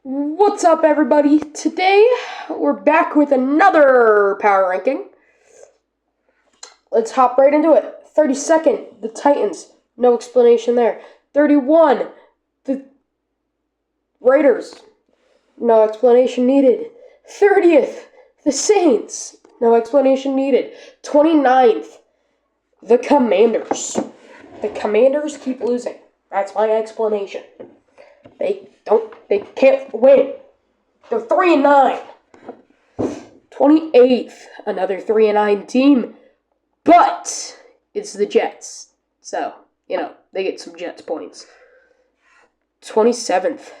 What's up, everybody? Today, we're back with another power ranking. Let's hop right into it. 32nd, the Titans. No explanation there. 31, the Raiders. No explanation needed. 30th, the Saints. No explanation needed. 29th, the Commanders. The Commanders keep losing. That's my explanation. They can't win. They're 3-9. 28th, another 3-9 team, but it's the Jets. So, they get some Jets points. 27th,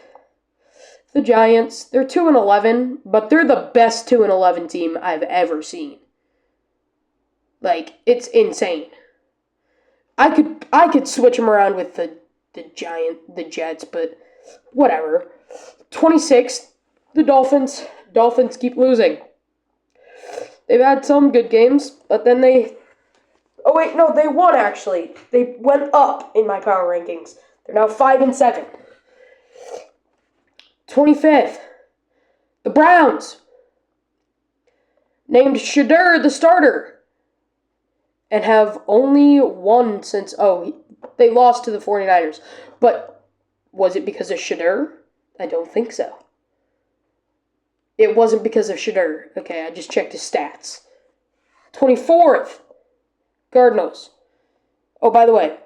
the Giants. They're 2-11, but they're the best 2-11 team I've ever seen. It's insane. I could switch them around with the Jets, but whatever. 26th, the Dolphins. Dolphins keep losing. They've had some good games, but then they won actually. They went up in my power rankings. They're now 5-7. 25th, the Browns. Named Shedeur the starter. And have only won since, they lost to the 49ers. But was it because of Shedeur? I don't think so. It wasn't because of Shedeur. Okay, I just checked his stats. 24th, Cardinals. Oh, by the way,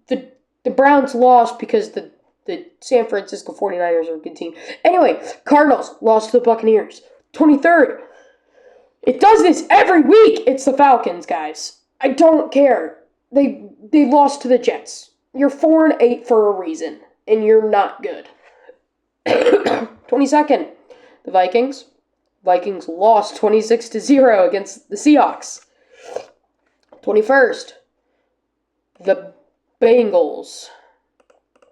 the Browns lost because the San Francisco 49ers are a good team. Anyway, Cardinals lost to the Buccaneers. 23rd. It does this every week. It's the Falcons, guys. I don't care. They lost to the Jets. You're 4-8 for a reason, and you're not good. 22nd, the Vikings. Vikings lost 26-0 against the Seahawks. 21st, the Bengals.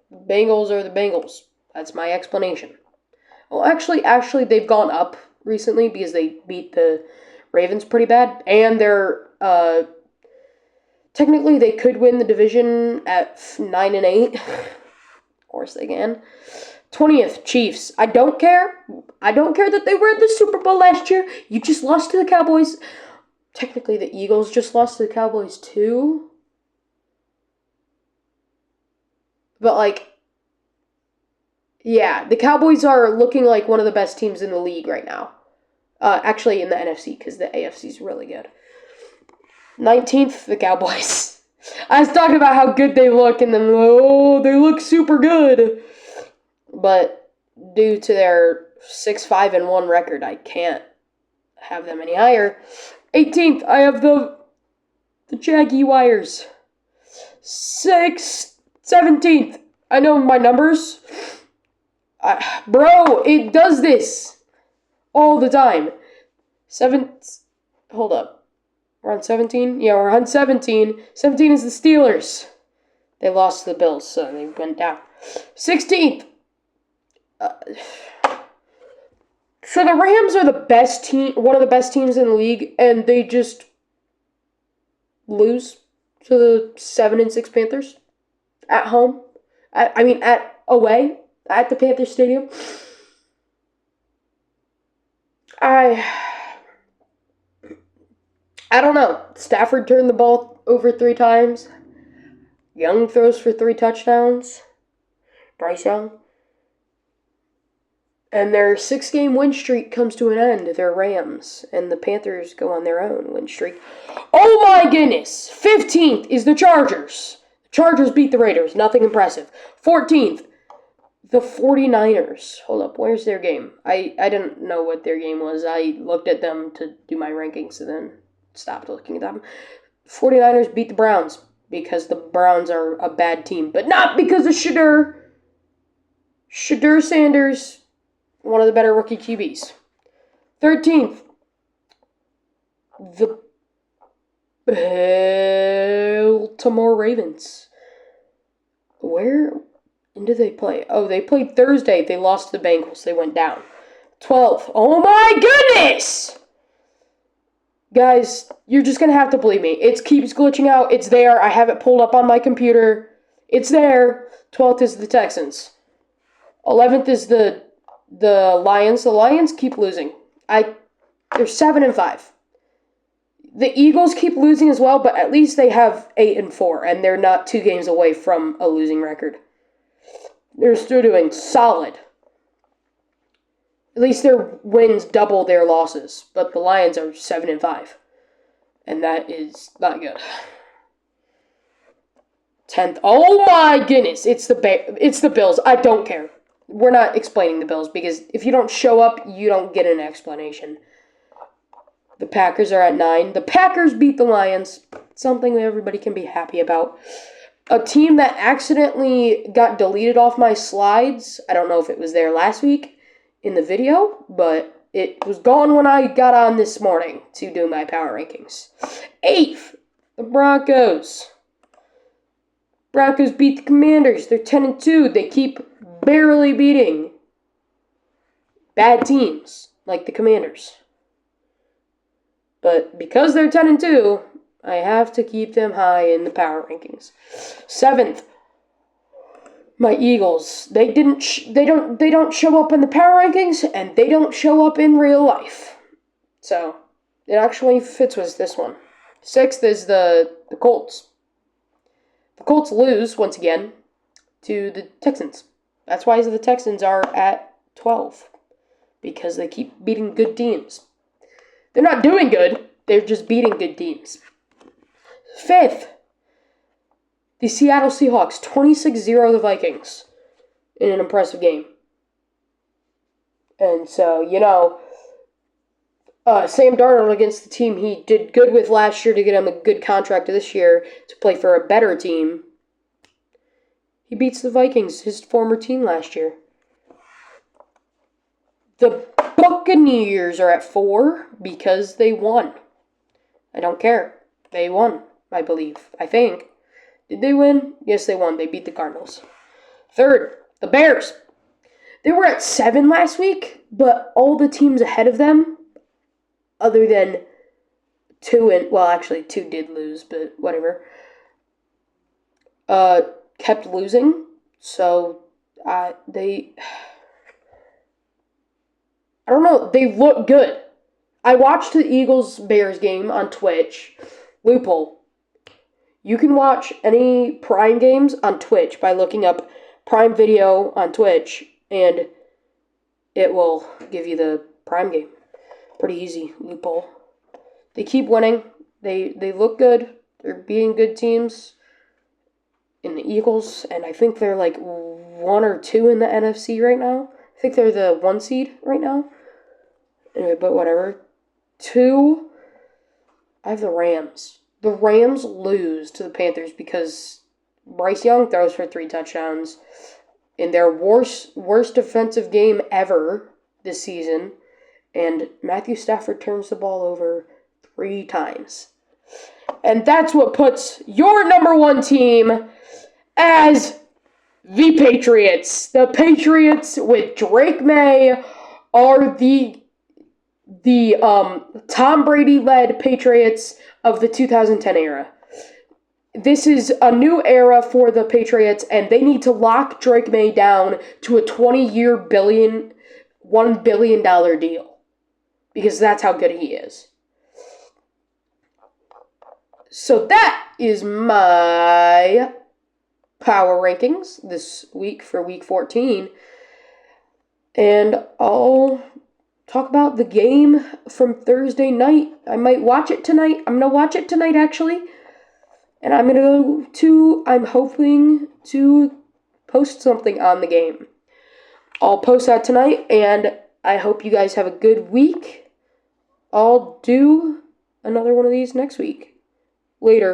The Bengals are the Bengals. That's my explanation. Well, actually, they've gone up recently because they beat the Ravens pretty bad, and they're technically they could win the division at 9-8. Of course they can. 20th, Chiefs. I don't care. I don't care that they were at the Super Bowl last year. You just lost to the Cowboys. Technically, the Eagles just lost to the Cowboys too. But yeah, the Cowboys are looking like one of the best teams in the league right now. Actually, in the NFC, because the AFC is really good. 19th, the Cowboys. I was talking about how good they look, and then, they look super good. But due to their 6-5-1 record, I can't have them any higher. 18th, I have the Jaguars. 17th, I know my numbers. Bro, it does this all the time. Hold up. We're on 17? Yeah, we're on 17. 17 is the Steelers. They lost to the Bills, so they went down. 16th. So the Rams are the best team, one of the best teams in the league, and they just lose to the 7-6 Panthers at home. Away at the Panthers Stadium. I don't know. Stafford turned the ball over 3 times. Young throws for 3 touchdowns. Bryce Young. And their 6-game win streak comes to an end. They're Rams. And the Panthers go on their own win streak. Oh my goodness! 15th is the Chargers. The Chargers beat the Raiders. Nothing impressive. 14th, the 49ers. Hold up, where's their game? I didn't know what their game was. I looked at them to do my rankings and then stopped looking at them. 49ers beat the Browns because the Browns are a bad team. But not because of Shedeur. Shedeur Sanders, one of the better rookie QBs. 13th, the Baltimore Ravens. Where did they play? Oh, they played Thursday. They lost to the Bengals. They went down. 12th. Oh my goodness! Guys, you're just going to have to believe me. It keeps glitching out. It's there. I have it pulled up on my computer. It's there. 12th is the Texans. 11th is the Lions. The Lions keep losing. They're 7-5. The Eagles keep losing as well, but at least they have 8-4, and they're not 2 games away from a losing record. They're still doing solid. At least their wins double their losses, but the Lions are 7-5, and that is not good. 10th. Oh my goodness! It's the Bills. I don't care. We're not explaining the Bills because if you don't show up, you don't get an explanation. The Packers are at 9. The Packers beat the Lions. Something that everybody can be happy about. A team that accidentally got deleted off my slides. I don't know if it was there last week in the video, but it was gone when I got on this morning to do my power rankings. 8th, the Broncos. Broncos beat the Commanders. They're 10-2. They keep barely beating bad teams like the Commanders. But because they're 10-2, I have to keep them high in the power rankings. 7th, my Eagles. They don't show up in the power rankings, and they don't show up in real life. So it actually fits with this one. 6th is the Colts. The Colts lose once again to the Texans. That's why the Texans are at 12, because they keep beating good teams. They're not doing good. They're just beating good teams. 5th, the Seattle Seahawks, 26-0 the Vikings in an impressive game. And so, Sam Darnold against the team he did good with last year to get him a good contract this year to play for a better team. He beats the Vikings, his former team last year. The Buccaneers are at 4 because they won. I don't care. They won, I believe. I think. Did they win? Yes, they won. They beat the Cardinals. 3rd, the Bears. They were at 7 last week, but all the teams ahead of them, other than 2 2 did lose, but whatever, kept losing. So, I don't know. They look good. I watched the Eagles-Bears game on Twitch. Loophole. You can watch any Prime games on Twitch by looking up Prime Video on Twitch, and it will give you the Prime game. Pretty easy. Loophole. They keep winning. They look good. They're beating good teams in the Eagles, and I think they're like 1 or 2 in the NFC right now. I think they're the 1 seed right now. Anyway, but whatever. 2, I have the Rams. The Rams lose to the Panthers because Bryce Young throws for 3 touchdowns in their worst defensive game ever this season, and Matthew Stafford turns the ball over 3 times. And that's what puts your number 1 team as the Patriots. The Patriots with Drake May are the Tom Brady-led Patriots of the 2010 era. This is a new era for the Patriots, and they need to lock Drake May down to a 20-year $1 billion deal, because that's how good he is. So that is my power rankings this week for week 14, and I'll talk about the game from Thursday night. I might watch it tonight. I'm going to watch it tonight, actually. And I'm hoping to post something on the game. I'll post that tonight, and I hope you guys have a good week. I'll do another one of these next week. Later.